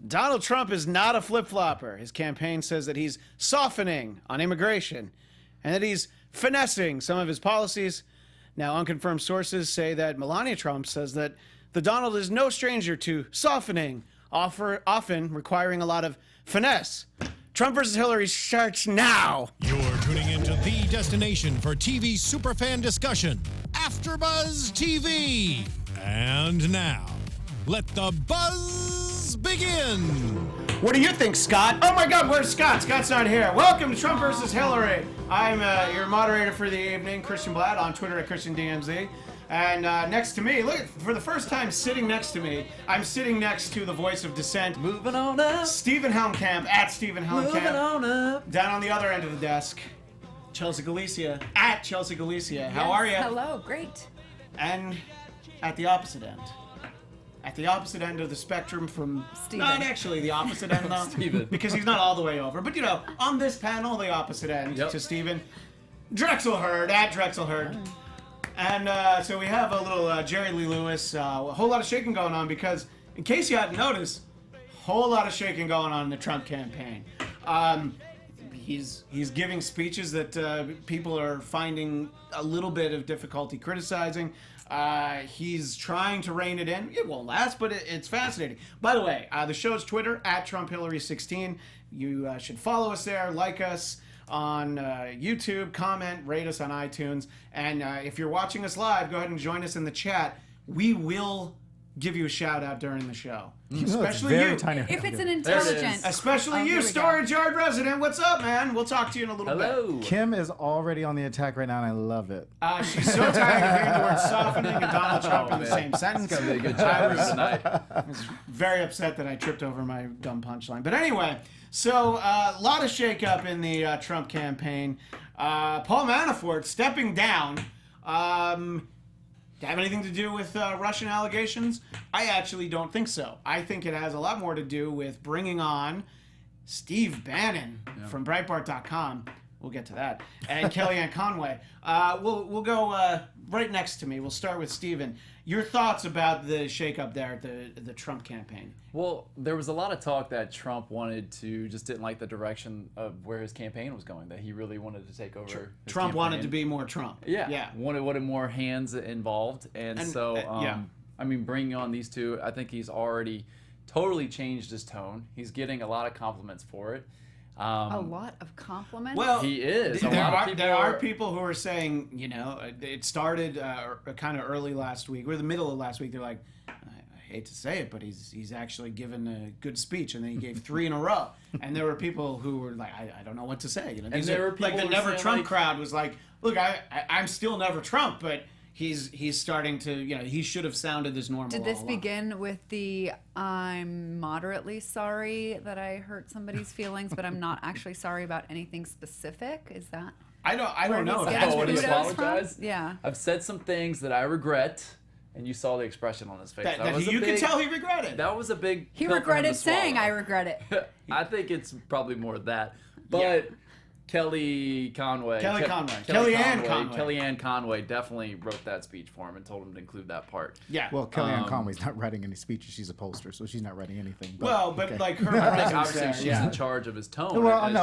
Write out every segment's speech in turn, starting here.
Donald Trump is not a flip-flopper. His campaign says that he's softening on immigration and that he's finessing some of his policies. Now, unconfirmed sources say that Melania Trump says that the Donald is no stranger to softening, often requiring a lot of finesse. Trump versus Hillary starts now. You're tuning into the destination for TV superfan discussion, AfterBuzz TV. And now, let the buzz begin. What do you think, Scott? Oh my God, where's Scott? Scott's not here. Welcome to Trump versus Hillary. I'm your moderator for the evening, Christian Bladt, on Twitter at ChristianDMZ. And next to me, look, for the first time sitting next to me, I'm sitting next to the voice of dissent. Moving on up. Stephen Helmkamp, at Stephen Helmkamp. Moving on up. Down on the other end of the desk, Chelsea Galicia, at Chelsea Galicia. How are you? Hello, great. And at the opposite end. At the opposite end of the spectrum from... Steven. Not actually the opposite end, though. Steven. Because he's not all the way over. But, you know, on this panel, the opposite end to Steven. Drexel Heard, at Drexel Heard. And so we have a little Jerry Lee Lewis, a whole lot of shaking going on because, in case you hadn't noticed, a whole lot of shaking going on in the Trump campaign. He's giving speeches that people are finding a little bit of difficulty criticizing. He's trying to rein it in. It won't last, but it's fascinating. By the way, the show's Twitter, at TrumpHillary16. You should follow us there, like us on YouTube, comment, rate us on iTunes. And if you're watching us live, go ahead and join us in the chat. We will give you a shout out during the show. Especially you. If it's an intelligent. Especially you, Storage Yard resident. What's up, man? We'll talk to you in a little bit. Kim is already on the attack right now, and I love it. She's so tired of hearing the word softening and Donald Trump in the same sentence. It's going to be a good chat tonight. I was very upset that I tripped over my dumb punchline. But anyway, so a lot of shakeup in the Trump campaign. Paul Manafort stepping down. Have anything to do with Russian allegations? I actually don't think so. I think it has a lot more to do with bringing on Steve Bannon from Breitbart.com. We'll get to that. And Kellyanne Conway. We'll go right next to me. We'll start with Stephen. Your thoughts about the shakeup there at the Trump campaign? Well, there was a lot of talk that Trump didn't like the direction of where his campaign was going, that he really wanted to take over his Trump campaign. wanted to be more Trump. Yeah. Wanted more hands involved. And so, I mean, bringing on these two, I think he's already totally changed his tone. He's getting a lot of compliments for it. A lot of compliments? Well, he is. There are people who are saying, you know, it started kind of early last week, or the middle of last week. They're like, I hate to say it, but he's actually given a good speech, and then he gave 3 in a row. And there were people who were like, I don't know what to say. You know, and there were people like the Never Trump crowd was like, look, I'm still Never Trump, but he's starting to, you know, he should have sounded this normal. Did this begin with the I'm moderately sorry that I hurt somebody's feelings, but I'm not actually sorry about anything specific? Is that? I don't know. What do you apologize? Yeah. I've said some things that I regret, and you saw the expression on his face. You could tell he regretted. That was a big. He regretted saying I regret it. I think it's probably more that, but. Kellyanne Conway definitely wrote that speech for him and told him to include that part. Yeah. Well, Kellyanne Conway's not writing any speeches. She's a pollster, so she's not writing anything. But like her obviously she's in charge of his tone,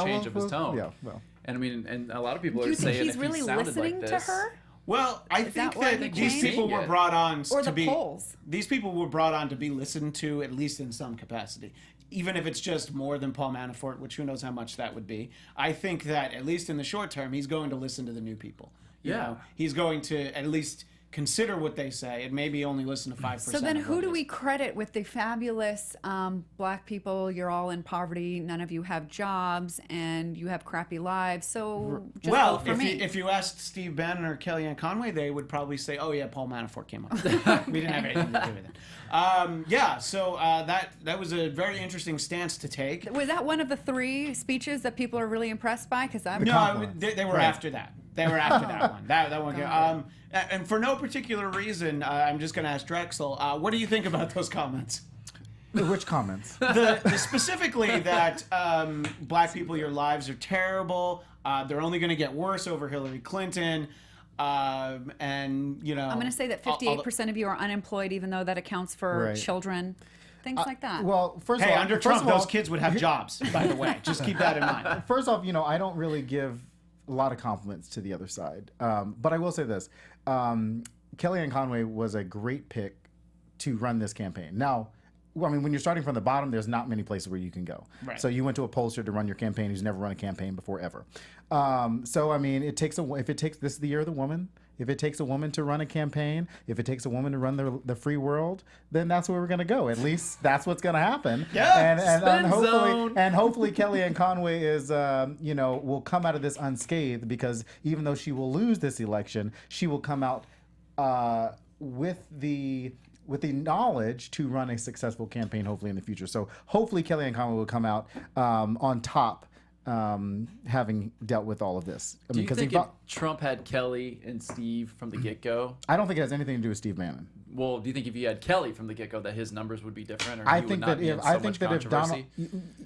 change of his tone. Yeah, well. And I mean, and a lot of people Do are you think saying he's really listening to her? Well, I think that these people were brought on to be polls. These people were brought on to be listened to, at least in some capacity. Even if it's just more than Paul Manafort, which who knows how much that would be. I think that at least in the short term, he's going to listen to the new people. You know, he's going to at least consider what they say and maybe only listen to 5%. So then who do we credit with the fabulous black people? You're all in poverty. None of you have jobs and you have crappy lives. So just vote for me. If you asked Steve Bannon or Kellyanne Conway, they would probably say, oh yeah, Paul Manafort came up. We didn't have anything to do with it. So that was a very interesting stance to take. Was that one of the 3 speeches that people are really impressed by? Because they were after that. They were after that one. That one. And for no particular reason, I'm just going to ask Drexel. What do you think about those comments? Which comments? Specifically that black people, your lives are terrible. They're only going to get worse over Hillary Clinton. And, you know... I'm going to say that 58% of you are unemployed, even though that accounts for children. things like that. Well, first Hey, of all, under Trump, those kids would have jobs, by the way. Just keep that in mind. First off, I don't really give a lot of compliments to the other side. But I will say this. Kellyanne Conway was a great pick to run this campaign. Now, when you're starting from the bottom, there's not many places where you can go. Right. So you went to a pollster to run your campaign who's never run a campaign before ever. This is the year of the woman. If it takes a woman to run a campaign, if it takes a woman to run the free world, then that's where we're going to go. At least that's what's going to happen. Yeah. And hopefully Kellyanne Conway is, will come out of this unscathed, because even though she will lose this election, she will come out with the knowledge to run a successful campaign, hopefully in the future. So hopefully Kellyanne Conway will come out on top, having dealt with all of this. Do you think if Trump had Kelly and Steve from the get-go? I don't think it has anything to do with Steve Bannon. Well, do you think if you had Kelly from the get-go that his numbers would be different, or I he think would not that be if in so I much think that if controversy?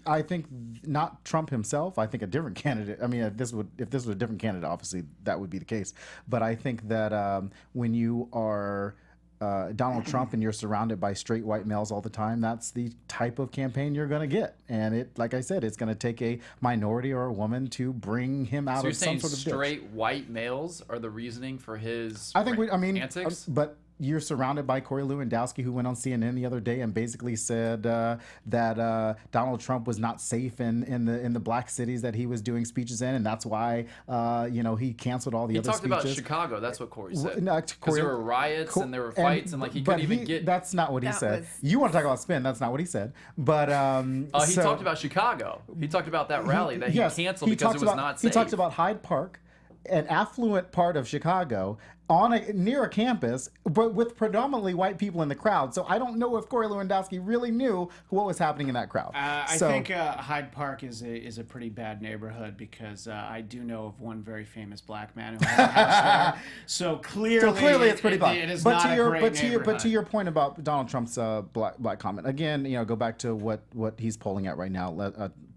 I think not Trump himself. I think a different candidate. I mean, if this was a different candidate, obviously that would be the case. But I think that when you are Donald Trump and you're surrounded by straight white males all the time, that's the type of campaign you're going to get. And like I said, it's going to take a minority or a woman to bring him out So you're of saying some sort of straight white males are the reasoning for his antics? But you're surrounded by Corey Lewandowski, who went on CNN the other day and basically said that Donald Trump was not safe in the black cities that he was doing speeches in, and that's why he canceled all the other speeches. He talked about Chicago. That's what Corey said. Because Corey, there were riots and there were fights, and he couldn't even get. That's not what he said. You want to talk about spin? That's not what he said. But he talked about Chicago. He talked about that rally that he canceled because it was not safe. He talked about Hyde Park, an affluent part of Chicago, near a campus, but with predominantly white people in the crowd. So I don't know if Corey Lewandowski really knew what was happening in that crowd. I think Hyde Park is a pretty bad neighborhood, because I do know of one very famous black man who has a house there. So clearly it's pretty bad. It is not a great neighborhood. But to your point about Donald Trump's black comment, again, go back to what he's polling at right now.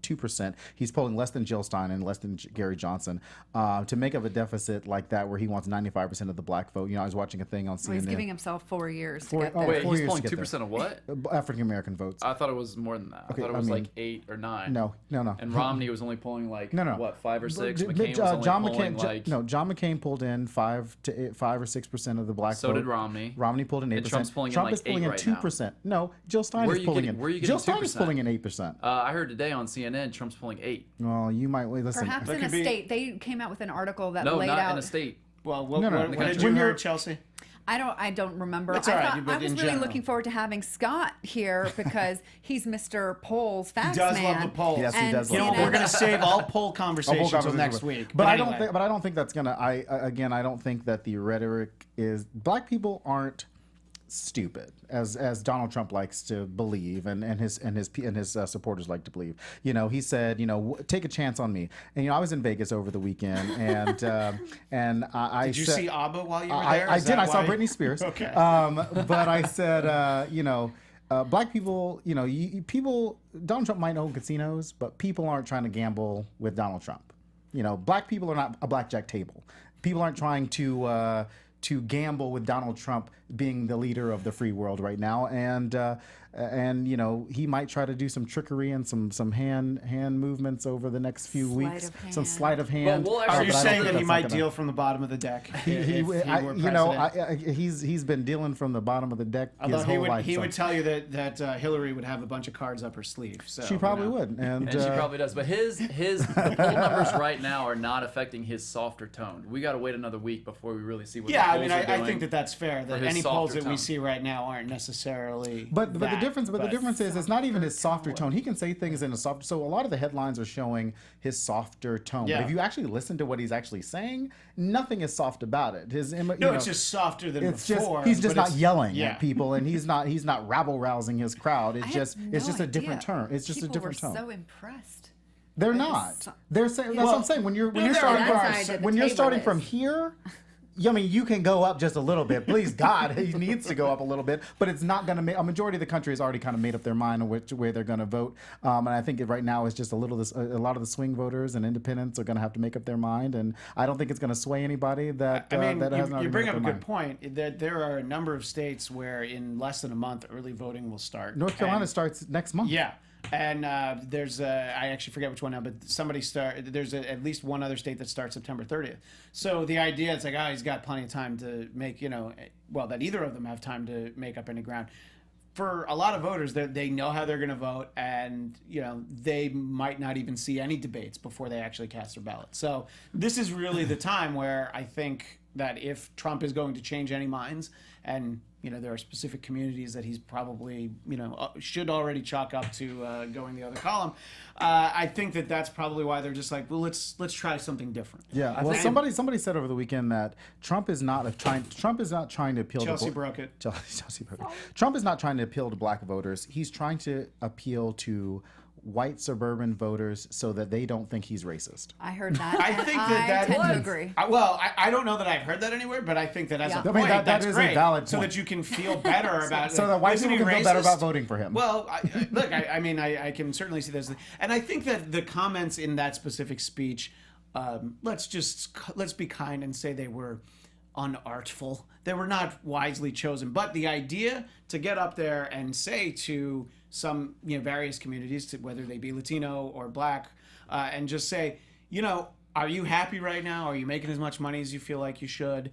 2%. He's polling less than Jill Stein and less than Gary Johnson. To make up a deficit like that, where he wants 95% of the black vote. I was watching a thing on CNN. Well, he's giving himself 4 years to get there. Wait, he's polling 2% of what? African American votes. I thought it was more than that. I thought it was like 8 or 9. No. And Romney was only polling what, 5 or 6? McCain was only polling like... No, John McCain pulled in 5 or 6% of the black vote. So did Romney. Romney pulled in 8%. And Trump's pulling Trump in is pulling in 2%. Right No, Jill Stein is pulling in. Where are you getting Jill Stein 2%? is pulling in 8%. I heard today on CNN Trump's pulling 8. Well, you might listen. Perhaps in a state. They came out with an article that no, laid not out. in a state. Well, what did you hear, Chelsea? I don't remember. It's all right, I but was in really general. looking forward to having Scott here, because he's Mr. Poll's facts He does man. love the polls. Yes, he does. You know, we're going to save all poll conversations until next week. But I anyway. don't think that's gonna. I don't think that the rhetoric is. Black people aren't stupid, as Donald Trump likes to believe, and his supporters like to believe. He said, take a chance on me. And I was in Vegas over the weekend, and I did you said, see ABBA while you were there? I did. I saw Britney Spears. Okay. But I said, black people, people. Donald Trump might own casinos, but people aren't trying to gamble with Donald Trump. Black people are not a blackjack table. People aren't trying to gamble with Donald Trump being the leader of the free world right now, and he might try to do some trickery and some hand movements over the next few weeks. Some sleight of hand. Well, Are you but I don't saying think that he that's might not gonna- deal from the bottom of the deck? He's been dealing from the bottom of the deck Although his whole life. he so would tell you that Hillary would have a bunch of cards up her sleeve. So she probably would, And she probably does. But the poll numbers right now are not affecting his softer tone. We got to wait another week before we really see what. Yeah, the polls are I doing think that's fair. That his any polls softer that we tone. see right now aren't necessarily. But the difference is it's not even his softer tone. He can say things in a softer. So a lot of the headlines are showing his softer tone. Yeah. But if you actually listen to what he's actually saying, nothing is soft about it. It's just softer than it's before. He's just not yelling yeah. at people, and he's not rabble rousing his crowd. It's I just had it's no just a idea. different tone. It's just a different People tone. were so impressed. They're by not. this. They're saying that's what I'm saying. When you're there starting are from side that the when you're table starting is. from here. I mean, you can go up just a little bit. Please, God, he needs to go up a little bit. But it's not going to make... A majority of the country has already kind of made up their mind on which way they're going to vote. And I think right now it's just a lot of the swing voters and independents are going to have to make up their mind. And I don't think it's going to sway anybody that that hasn't already you bring made up a their good mind. point. There are a number of states where in less than a month early voting will start. North Carolina starts next month. Yeah. And there's I actually forget which one now, but there's at least one other state that starts September 30th. So the idea is like, he's got plenty of time to make, that either of them have time to make up any ground. For a lot of voters, they know how they're going to vote, and they might not even see any debates before they actually cast their ballot. So this is really the time where I think that if Trump is going to change any minds, and there are specific communities that he's probably should already chalk up to going the other column. I think that's probably why they're just like, well, let's try something different. Yeah. Well, somebody said over the weekend that Trump is not trying to appeal Chelsea to broke it. Chelsea broke it. Trump is not trying to appeal to black voters. He's trying to appeal to white suburban voters so that they don't think he's racist. I heard that. I think that tend to agree. I don't know that I've heard that anywhere, but I think that as a point, that is great, a valid so point. that you can feel better about so that white people can feel better racist. about voting for him. Well, I can certainly see this, and I think that the comments in that specific speech, let's be kind and say they were unartful. They were not wisely chosen, but the idea to get up there and say to some various communities, whether they be Latino or black, and just say, are you happy right now? Are you making as much money as you feel like you should?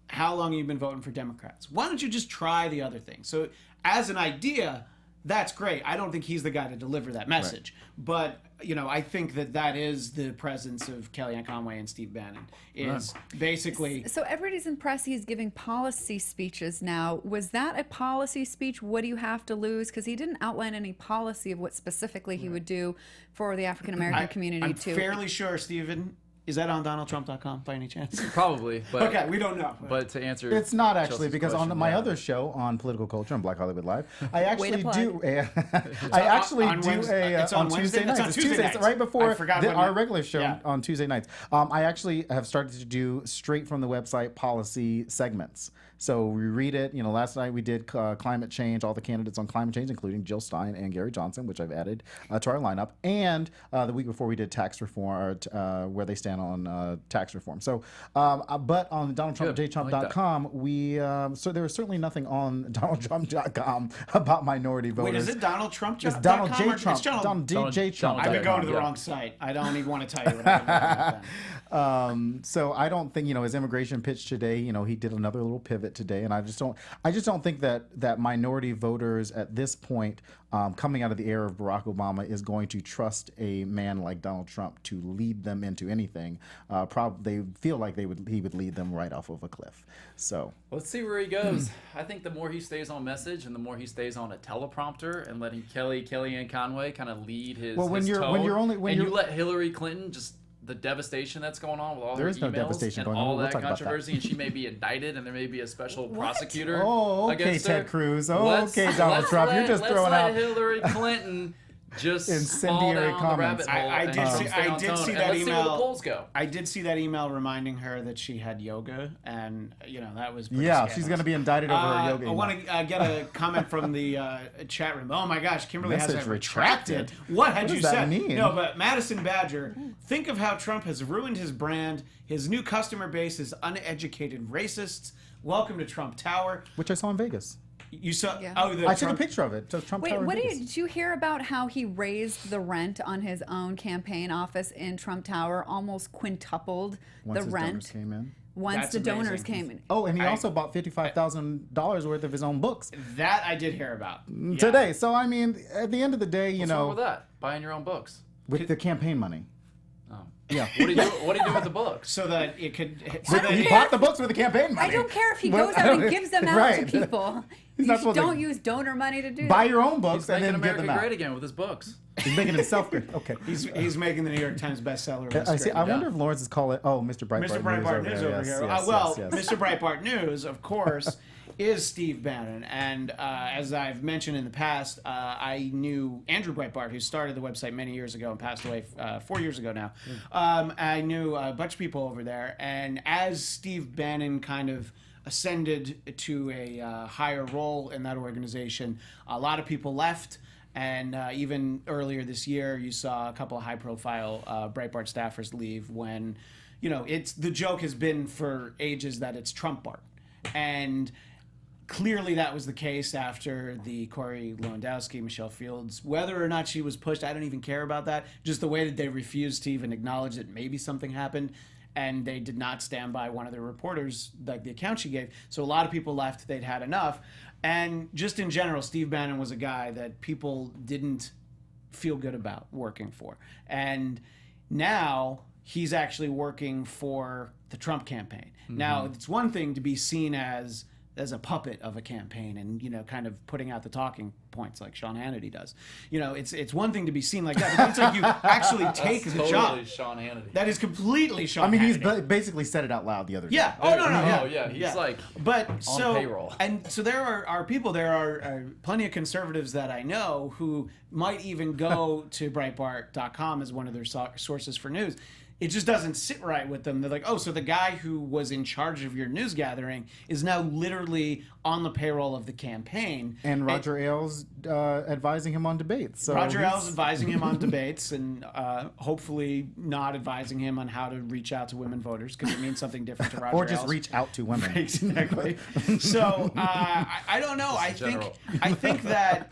How long have you been voting for Democrats? Why don't you just try the other thing? So as an idea, that's great. I don't think he's the guy to deliver that message. Right. But, I think that is the presence of Kellyanne Conway and Steve Bannon is basically... So everybody's impressed he's giving policy speeches now. Was that a policy speech? What do you have to lose? Because he didn't outline any policy of what specifically he would do for the African-American community, I'm too. fairly sure, Stephen... Is that on DonaldTrump.com by any chance? Probably, but okay, we don't know. But to answer, it's not actually Chelsea's because question, on my other show on political culture on Black Hollywood Live, I actually do on Tuesday nights. It's Tuesdays right before our regular show on Tuesday nights. I actually have started to do straight from the website policy segments. So we read it. Last night we did climate change, all the candidates on climate change, including Jill Stein and Gary Johnson, which I've added to our lineup. And the week before we did tax reform, where they stand on tax reform. So, but on DonaldTrumpJChomp.com, so there was certainly nothing on DonaldTrump.com about minority voters. Wait, is it DonaldTrump? It's Donald J. Trump. Donald J. Trump. I've been going to the wrong site. I don't even want to tell you what I've been So I don't think his immigration pitch today. He did another little pivot today, and I just don't think that minority voters at this point, coming out of the era of Barack Obama, is going to trust a man like Donald Trump to lead them into anything. They feel like he would lead them right off of a cliff. So let's see where he goes. I think the more he stays on message and the more he stays on a teleprompter and letting Kellyanne Conway kind of lead his tone. You let Hillary Clinton just the devastation that's going on with all her emails and all that controversy, and she may be indicted, and there may be a special prosecutor. Oh, okay, against Ted her. Cruz. Oh, okay, Donald Trump. You're just throwing out Hillary Clinton just incendiary fall down comments. The rabbit hole. I did see that email. Let's see where the polls go. I did see that email reminding her that she had yoga, and that was pretty scandalous. She's going to be indicted over her yoga. I want to get a comment from the chat room. Oh my gosh, Kimberly has it retracted. What had you said? Mean? No, but Madison Badger, think of how Trump has ruined his brand. His new customer base is uneducated racists. Welcome to Trump Tower, which I saw in Vegas. You saw? Yeah. Oh, I took a picture of it. Trump Wait, Tower did you hear about how he raised the rent on his own campaign office in Trump Tower, almost quintupled once the rent donors came in? Once the donors came in. Oh, and he also bought $55,000 worth of his own books. That I did hear about today. So I mean, at the end of the day, What's wrong with that? Buying your own books with the campaign money. Oh. Yeah. What do you do with the books? So that it could. He bought the books with the campaign money. I don't care if he goes out and gives them out to people. You don't use donor money to do that. Buy your own books He's and then making give them America out. great again with his books. He's making himself great. Okay. He's making the New York Times bestseller list. I see. I wonder if Lawrence is calling it. Oh, Mr. Breitbart. Mr. Breitbart News over here. Yes, Mr. Breitbart News, of course, is Steve Bannon. And as I've mentioned in the past, I knew Andrew Breitbart, who started the website many years ago and passed away 4 years ago now. I knew a bunch of people over there. And as Steve Bannon kind of ascended to a higher role in that organization, a lot of people left. And even earlier this year, you saw a couple of high-profile Breitbart staffers leave when, the joke has been for ages that it's Trump Bart. And clearly that was the case after the Corey Lewandowski, Michelle Fields. Whether or not she was pushed, I don't even care about that. Just the way that they refused to even acknowledge that maybe something happened. And they did not stand by one of their reporters, like the account she gave. So a lot of people left. They'd had enough. And just in general, Steve Bannon was a guy that people didn't feel good about working for. And now he's actually working for the Trump campaign. Mm-hmm. Now, it's one thing to be seen as a puppet of a campaign and, kind of putting out the talking points like Sean Hannity does. It's one thing to be seen like that, but it's like you actually take the totally job. Sean Hannity. That is completely Sean Hannity. He's basically said it out loud the other day. Yeah. Oh, no. Yeah. He's like on payroll. And so there are people, there are plenty of conservatives that I know who might even go to Breitbart.com as one of their sources for news. It just doesn't sit right with them. They're like, oh, so the guy who was in charge of your news gathering is now literally on the payroll of the campaign. And Roger Ailes advising him on debates. So Roger Ailes advising him on debates and hopefully not advising him on how to reach out to women voters because it means something different to Roger Or just Ailes. reach out to women. Right, exactly. So I don't know. I think that...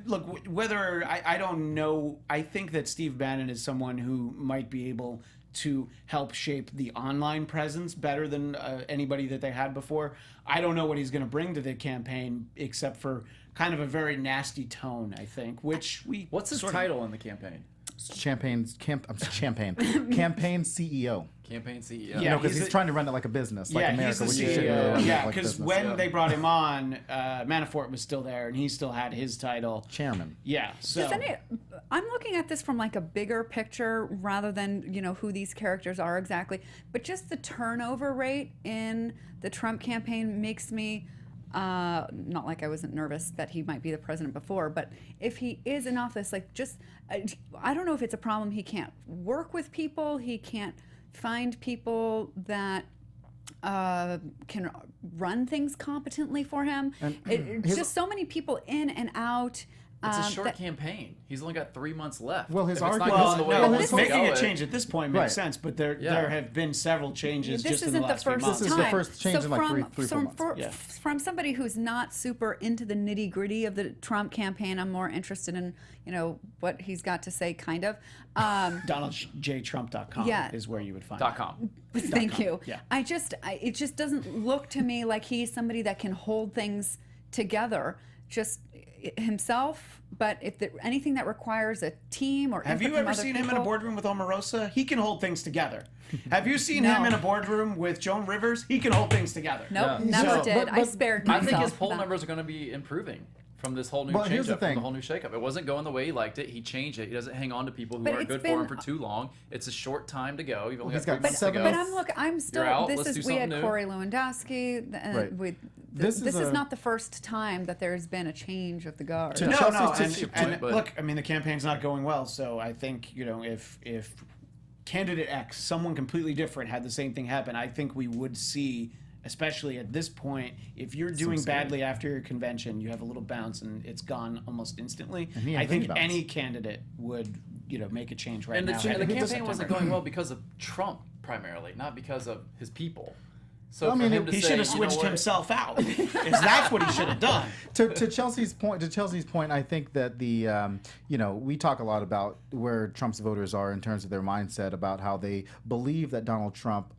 Look, whether I don't know, I think that Steve Bannon is someone who might be able to help shape the online presence better than anybody that they had before. I don't know what he's going to bring to the campaign except for kind of a very nasty tone, I think, which we... What's his title in the campaign? Campaign CEO. Campaign CEO. Yeah, because he's trying to run it like a business, like America, he's which the he shouldn't CEO. really run Yeah, like a because business. when they brought him on, Manafort was still there, and he still had his title. Chairman. Yeah, so... I'm looking at this from like a bigger picture rather than, who these characters are exactly. But just the turnover rate in the Trump campaign makes me... not like I wasn't nervous that he might be the president before, but if he is in office, I don't know if it's a problem. He can't work with people. He can't find people that can run things competently for him. It's just so many people in and out. It's a short campaign. He's only got 3 months left. Well, his argument... making a change at this point makes sense, but there have been several changes just in the last few months. This is the first change in like 3-4 months. From somebody who's not super into the nitty-gritty of the Trump campaign, I'm more interested in, what he's got to say, kind of. DonaldJTrump.com is where you would find .com. Thank you. Yeah. It just doesn't look to me like he's somebody that can hold things together just himself, but if anything that requires a team or have you ever seen him in a boardroom with Omarosa? He can hold things together. Have you seen him in a boardroom with Joan Rivers? He can hold things together. Nope, never did. I spared myself. I think his poll numbers are going to be improving from this whole new change-up, from the whole new shake-up. It wasn't going the way he liked it. He changed it. He doesn't hang on to people who aren't good for him for too long. It's a short time to go. You've only got 3 months to go. But I'm still. We had Corey Lewandowski. This is not the first time that there's been a change of the guard. Look, I mean, the campaign's not going well, so I think if candidate X, someone completely different, had the same thing happen, I think we would see. Especially at this point, if you're doing badly after your convention, you have a little bounce and it's gone almost instantly. I think any candidate would, make a change right now. And the campaign wasn't going well because of Trump primarily, not because of his people. So he should have switched himself out. That's what he should have done. To Chelsea's point, I think that we talk a lot about where Trump's voters are in terms of their mindset about how they believe that Donald Trump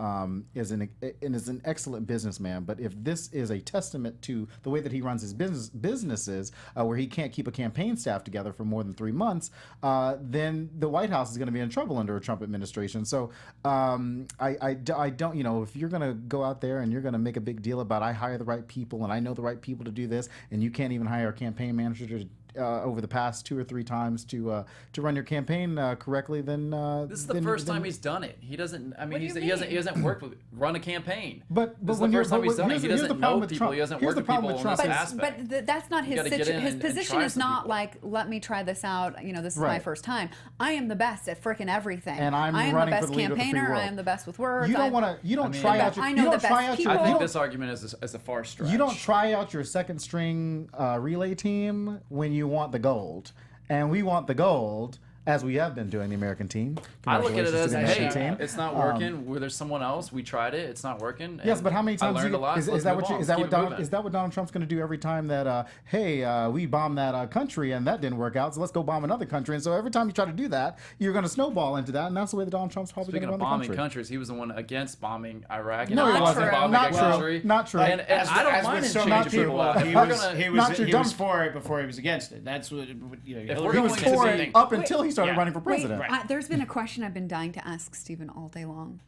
is an excellent businessman. But if this is a testament to the way that he runs his businesses, where he can't keep a campaign staff together for more than 3 months, then the White House is going to be in trouble under a Trump administration. So I don't, if you're going to go out there and you're going to make a big deal about I hire the right people and I know the right people to do this, and you can't even hire a campaign manager over the past 2 or 3 times to run your campaign correctly, then this is the first time he's done it. He doesn't. I mean, he hasn't worked with run a campaign. But this is the first time he's done it. He doesn't know people. He hasn't worked with people in this aspect. But that's not his situation. His position is not like, let me try this out. You know, this is my first time. I am the best at frickin' everything. And I am the best campaigner. I am the best with words. You don't want to. You don't try out. I know the best people. I think this argument is a far stretch. You don't try out your second string relay team when you want the gold, and we want the gold. As we have been doing the American team. I look at it as, hey, it's not working. There's someone else. We tried it. It's not working. Yes, but how many times I learned a lot. Is that what Donald Trump's going to do every time that we bombed that country and that didn't work out, so let's go bomb another country. And so every time you try to do that, you're going to snowball into that, and that's the way that Donald Trump's probably going to run the country. Speaking of bombing countries, he was the one against bombing Iraq. No, he wasn't. Not true. And I don't mind so many people. He was for it before he was against it. That's what he was for it up until he started running for president. There's been a question I've been dying to ask Stephen all day long.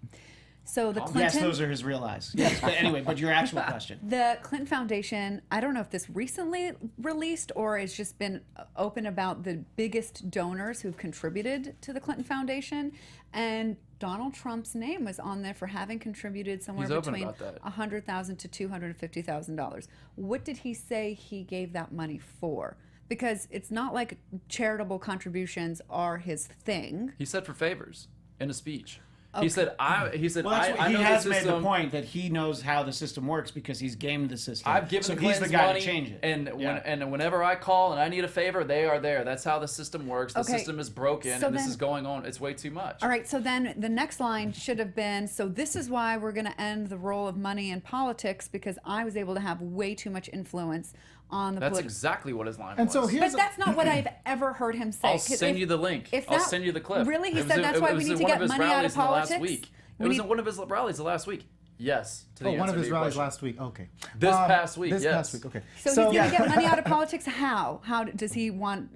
So the Clinton... Yes, those are his real eyes. Yes, but anyway, but your actual question. The Clinton Foundation, I don't know if this recently released or has just been open about the biggest donors who've contributed to the Clinton Foundation, and Donald Trump's name was on there for having contributed somewhere between $100,000 to $250,000. What did he say he gave that money for? Because it's not like charitable contributions are his thing. He said for favors in a speech. Okay. He said, he has made the point that he knows how the system works because he's gamed the system. I've given so Clintons he's the guy money, to change it. And whenever I call and I need a favor, they are there. That's how the system works. The system is broken, and this is going on. It's way too much. All right, so then the next line should have been, so this is why we're going to end the role of money in politics, because I was able to have way too much influence on the That's exactly what his line was. So but that's not what I've ever heard him say. I'll send you the link. I'll send you the clip. Really? He said that's why we need to get money out of politics? It was in one of his rallies the last week. Yes. One of his rallies last week. Okay. This past week. This past week. Okay. So he's going to get money out of politics. How? How does he want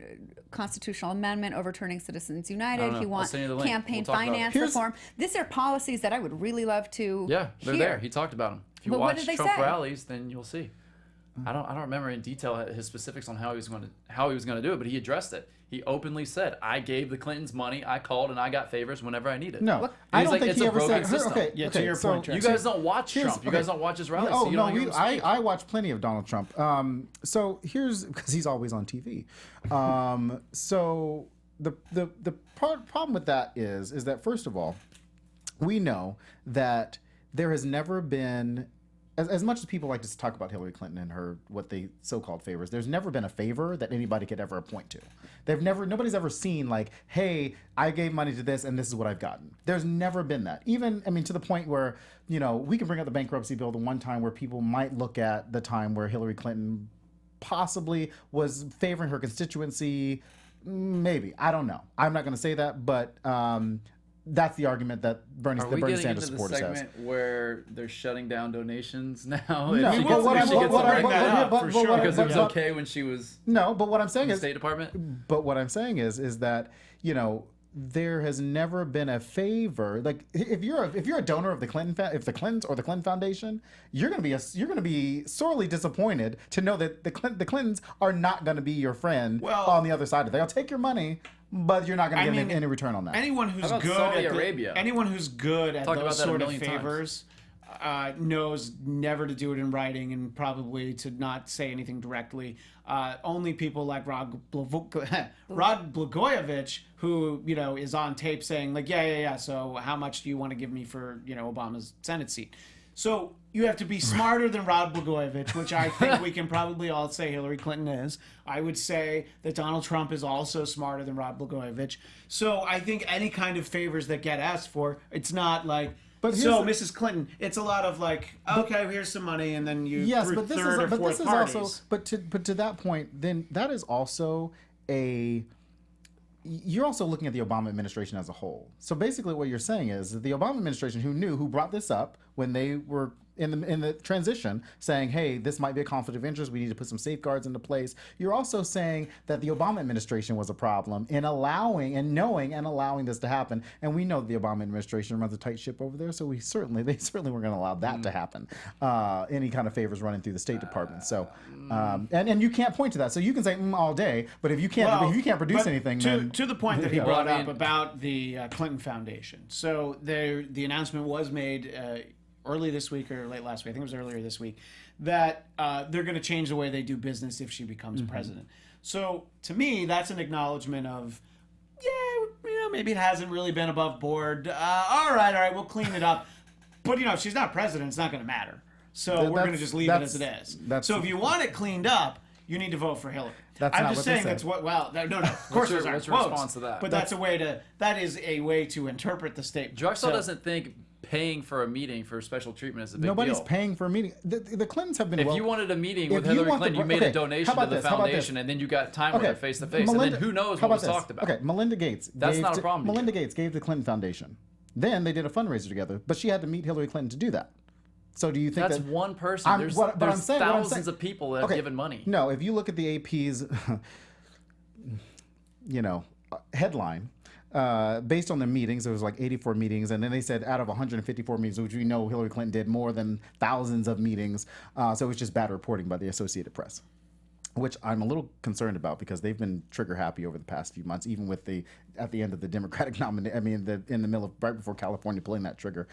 constitutional amendment, overturning Citizens United? He wants campaign finance reform. These are policies that I would really love to. Yeah, they're hear. there. He talked about them. If you watch Trump rallies, then you'll see. I don't remember in detail his specifics on how he was going to do it, but he addressed it. He openly said, "I gave the Clintons money. I called and I got favors whenever I needed." No, I don't think he ever said. Okay, to your point, you guys don't watch Trump. You guys don't watch his rallies. So you don't hear him speak. I watch plenty of Donald Trump. So here's because he's always on TV. So the problem with that is that first of all, we know that there has never been. As much as people like to talk about Hillary Clinton and her what they so-called favors, there's never been a favor that anybody could ever point to. Nobody's ever seen like, hey, I gave money to this and this is what I've gotten. There's never been that. Even, I mean, to the point where, we can bring up the bankruptcy bill the one time where people might look at the time where Hillary Clinton possibly was favoring her constituency. Maybe. I don't know. I'm not going to say that, but that's the argument that Bernie Sanders supporters has. Where they're shutting down donations now? No, because it was okay when she was. No, but what I'm saying is State Department. But what I'm saying is that there has never been a favor. Like if you're a donor of the Clintons or the Clinton Foundation, you're going to be sorely disappointed to know that the Clintons are not going to be your friend on the other side of it. They'll take your money. But you're not going to get any return on that. Anyone who's good at those sort of favors knows never to do it in writing and probably to not say anything directly. Only people like Rod Blagojevich, who is on tape saying like, yeah. So how much do you want to give me for Obama's Senate seat? So you have to be smarter than Rod Blagojevich, which I think we can probably all say Hillary Clinton is. I would say that Donald Trump is also smarter than Rod Blagojevich. So I think any kind of favors that get asked for, it's not like, Mrs. Clinton, it's a lot of like, okay, here's some money, and then you through third or fourth parties. But to that point, then that is also you're also looking at the Obama administration as a whole. So basically what you're saying is that the Obama administration who brought this up when they were in the transition, saying, hey, this might be a conflict of interest. We need to put some safeguards into place. You're also saying that the Obama administration was a problem in allowing and knowing and allowing this to happen. And we know the Obama administration runs a tight ship over there, so they certainly weren't going to allow that to happen. Any kind of favors running through the State Department. So, and you can't point to that. So you can say all day, but if you can't produce anything, then to the point that he brought up about the Clinton Foundation. So the announcement was made early this week or late last week. I think it was earlier this week that they're going to change the way they do business if she becomes president. So to me, that's an acknowledgement of, maybe it hasn't really been above board. All right, we'll clean it up. But if she's not president, it's not going to matter. So we're going to just leave it as it is. So if you want it cleaned up, you need to vote for Hillary. I'm just saying that's what. Well, no. Of course, there's what's your response to that? But that is a way to interpret the statement. Drexel doesn't think paying for a meeting for special treatment is a big Nobody's deal. paying for a meeting. The Clintons have been. If you wanted a meeting with Hillary Clinton, you made a donation to the foundation, and then you got time with her face to face, and then who knows what was talked about. Okay, Melinda Gates. That's not a problem. Melinda Gates gave to the Clinton Foundation. Then they did a fundraiser together, but she had to meet Hillary Clinton to do that. So do you think that's one person? There's thousands of people that have given money. No, if you look at the AP's, headline, based on the meetings, there was like 84 meetings, and then they said out of 154 meetings, which we know Hillary Clinton did more than thousands of meetings. So it was just bad reporting by the Associated Press, which I'm a little concerned about because they've been trigger happy over the past few months, even with at the end of the Democratic nomination. I mean, in the middle of right before California pulling that trigger,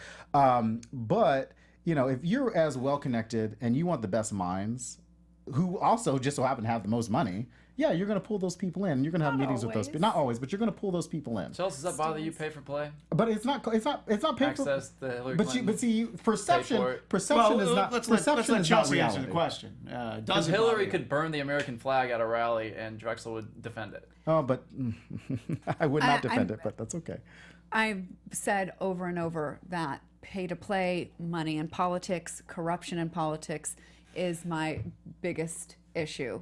but. If you're as well connected and you want the best minds, who also just so happen to have the most money, you're going to pull those people in. You're going to have meetings with those people. Not always, but you're going to pull those people in. Chelsea, does that bother you? Pay for play? But it's not pay access to Hillary Clinton. But see, perception is not. Let's perception let is not Chelsea answer reality. the question. Because Hillary could burn the American flag at a rally, and Drexel would defend it. Oh, but I would not defend it. But that's okay. I've said over and over that pay-to-play, money in politics, corruption in politics is my biggest issue.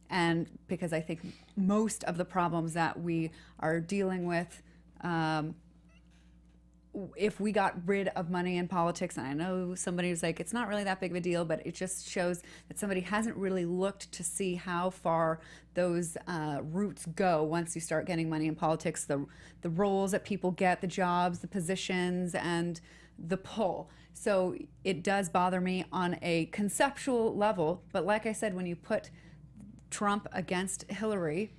And because I think most of the problems that we are dealing with, if we got rid of money in politics, and I know somebody was like, it's not really that big of a deal, but it just shows that somebody hasn't really looked to see how far those roots go once you start getting money in politics, the roles that people get, the jobs, the positions, and the pull. So it does bother me on a conceptual level, but like I said, when you put Trump against Hillary,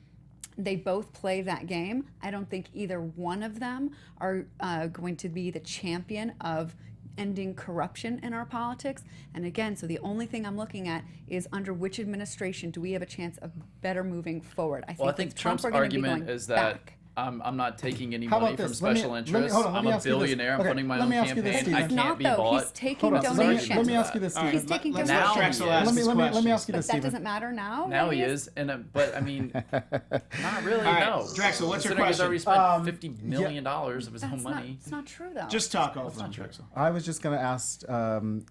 they both play that game. I don't think either one of them are going to be the champion of ending corruption in our politics. And again, so the only thing I'm looking at is under which administration do we have a chance of better moving forward. I think Trump's argument is that back. I'm not taking any money from special interests. I'm a billionaire. I'm funding my own campaign. I can't be bought. He's taking donations. Let me ask you this, Stephen. He's taking Let donations. me ask you this, That Stephen. doesn't matter now. Now he is, but I mean, not really. No. Drexel, what's your Considering he's question? already spent $50 million of his own money. It's not true though. Just talk over on Drexel. I was just going to ask,